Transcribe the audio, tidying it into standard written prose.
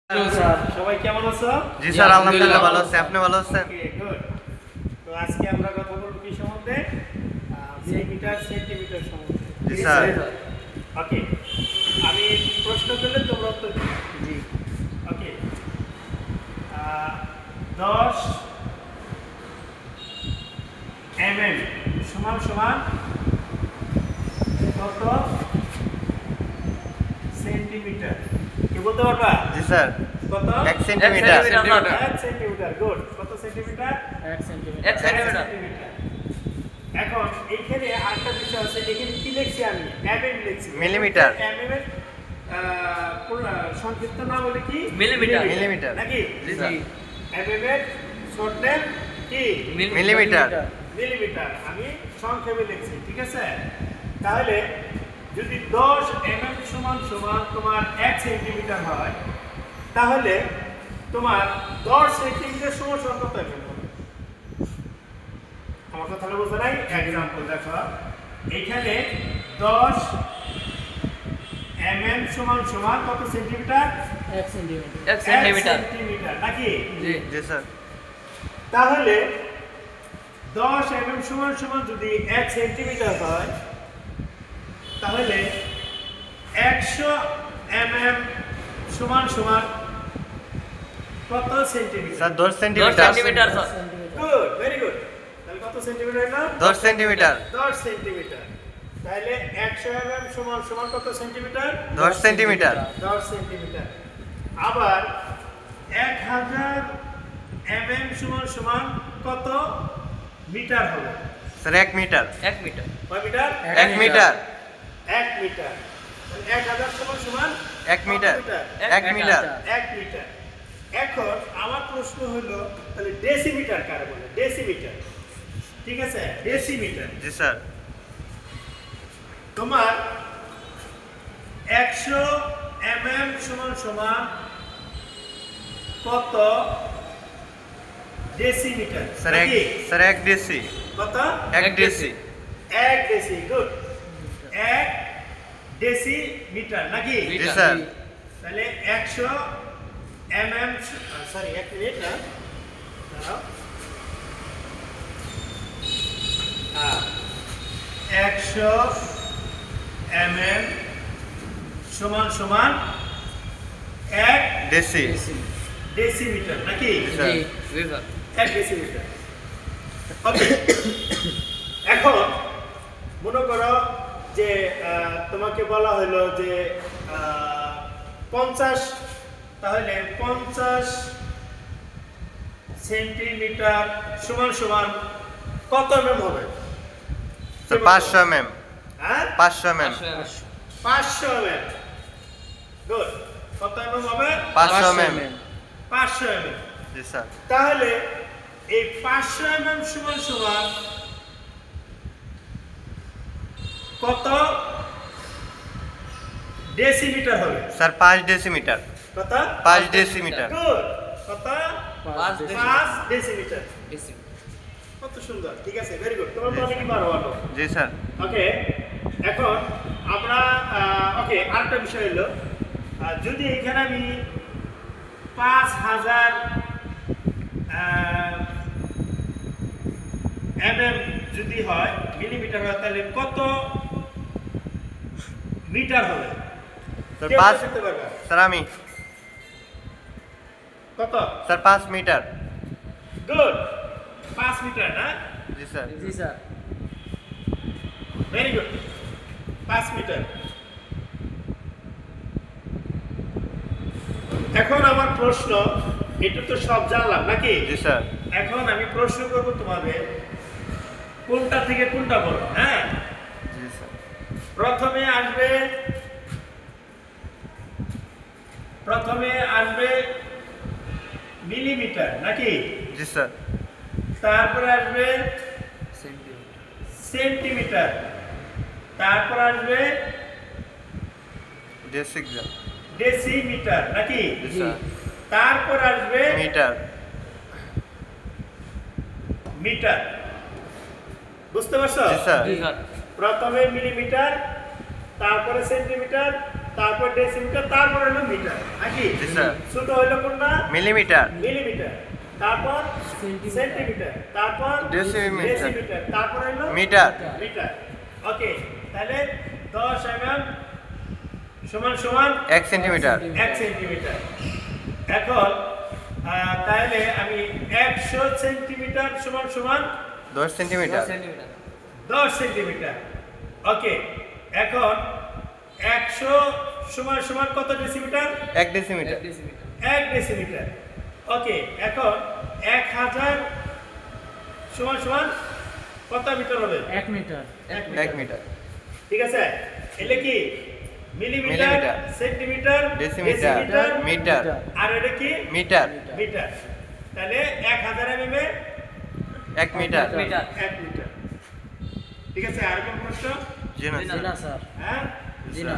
সবাই কেমন আছো? জি স্যার, আলহামদুলিল্লাহ ভালো আছি। আপনি ভালো আছেন? তো আজকে আমরা কথা বলবো কি সম্বন্ধে? মিটার সেন্টিমিটার সম্বন্ধে। জি স্যার। ওকে, আমি প্রশ্ন করলে তোমরা উত্তর দিবে। জি। ওকে, 10 mm সমান সমান কত সেন্টিমিটার? কি বলতে পারবা? জি স্যার। কত? 1 সেন্টিমিটার। 1 সেন্টিমিটার। গুড। কত সেন্টিমিটার? 1 সেন্টিমিটার। 1 সেন্টিমিটার। এখন এইখানে আরেকটা বিষয় আছে, এখানে কি লিখছি আমি? mm লিখছি। মিলিমিটার। mm এর সংক্ষিপ্ত নাম হলো কি? মিলিমিটার। মিলিমিটার। নাকি? জি স্যার। mm এর শর্ট নেম কি? মিলিমিটার। মিলিমিটার। আমি সংক্ষেপে লিখছি, ঠিক আছে? তাহলে যদি 10 mm সমান সমান তোমার 1 সেন্টিমিটার হয়, তাহলে তোমার 10 সেন্টিমিটার সমান সমান কত mm হবে? আমার কথাটা বুঝতে নাই? एग्जांपल দেখো, এখানে 10 mm সমান সমান কত সেন্টিমিটার? 1 সেন্টিমিটার। 1 সেন্টিমিটার নাকি? জি। জি স্যার। তাহলে 10 mm সমান সমান যদি 1 সেন্টিমিটার হয়, তাহলে 100 mm সমান সমান কত centimetre? Sir 10 centimetre. Good, very good. তাহলে কত সেন্টিমিটার হলো? 10 সেন্টিমিটার। 10 সেন্টিমিটার। তাহলে 100 mm সমান সমান কত সেন্টিমিটার? 10 সেন্টিমিটার। 10 সেন্টিমিটার। আবার 1000 mm সমান সমান কত মিটার হবে? Sir 1 metre. 1 মিটার। কয় মিটার? 1 মিটার। 1 মিটার। তাহলে 1000 সমান সমান 1 মিটার। 1 মিটার। 1 মিটার। এখন আমার প্রশ্ন হলো, তাহলে ডেসিমিটার কারে বলে? ডেসিমিটার, ঠিক আছে? ডেসিমিটার। জি স্যার। তোমার 100 mm সমান সমান কত ডেসিমিটার? স্যার নাকি? 1 ডেসি। কত? 1 ডেসি। 1 ডেসি। গুড। 1 ডেসিমিটার নাকি? জি স্যার। তাহলে 100 mm, সরি 1 মিনিট না, দাঁড়াও। 100 mm সমান সমান 1 ডেসি। ডেসিমিটার নাকি? জি স্যার। জি স্যার। 1 ডেসিমিটার। ওকে, এখন মনে করো যে তোমাকে বলা হলো যে 50, তাহলে 50 সেন্টিমিটার সমান সমান কত mm হবে? Sir 500 mm। হ্যাঁ, 500 mm। 500 mm। গুড। কত mm হবে? 500 mm। 500 mm। জি স্যার। তাহলে এই 500 mm সমান সমান কত ডেসিমিটার হবে? Sir 5 decimetre. কত? 5 ডেসিমিটার। গুড। কত? 5 5 ডেসিমিটার। ডেসিমিটার। কত সুন্দর, ঠিক আছে, ভেরি গুড। তোমার তো অনেকই পারো ভালো। জি স্যার। ওকে, এখন আমরা ওকে, আরেকটা বিষয় হলো, যদি এখানে আমি 5000 mm যদি হয়, মিলিমিটার হয়, তাহলে কত মিটার হবে? স্যার কে 5। বলতে পারবে? স্যার আমি। কত? Sir 5 metre. গুড। 5 মিটার না? জি স্যার। জি স্যার। Very good. 5 মিটার। এখন আমার প্রশ্ন, এটা তো সব জানলাম নাকি? জি স্যার। এখন আমি প্রশ্ন করব তোমাদের, কোনটা থেকে কোনটা বলো? হ্যাঁ, জি স্যার। প্রথমে আসবে মিলিমিটার নাকি? জি স্যার। তারপরে আসবে সেন্টিমিটার। সেন্টিমিটার, তারপর আসবে ডেসিগ্রাম। ডেসিমিটার নাকি? জি স্যার। তারপর আসবে মিটার। মিটার। বুঝতে পারছো? জি স্যার। জি স্যার। প্রথমে মিলিমিটার, তারপরে সেন্টিমিটার, তারপর ডেসিমিটার, তারপর হলো মিটার নাকি? জি স্যার। ছোট হলো কোনটা? মিলিমিটার, মিলিমিটার, তারপর সেন্টিমিটার, তারপর ডেসিমিটার, তারপর হলো মিটার, মিটার। ওকে, তাহলে 10 mm সমান সমান 1 সেন্টিমিটার, 1 সেন্টিমিটার। এখন তাহলে আমি 100 সেন্টিমিটার সমান সমান 10 সেন্টিমিটার, 10 সেন্টিমিটার। ওকে, এখন 100 সমান সমান কত ডেসিমিটার? 1 decimetre, 1 decimetre. ওকে, এখন 1000 সমান সমান কত মিটার হবে? 1 মিটার। 1 মিটার, ঠিক আছে, এলে কি millimetre, millimetre, centimetre, decimetre, metre, আর এটা কি মিটার, মিটার। তাহলে 1000 mm এ 1 মিটার। 1 মিটার। ঠিক আছে, আর কোন প্রশ্ন? জি না জি না স্যার। হ্যাঁ, জি না।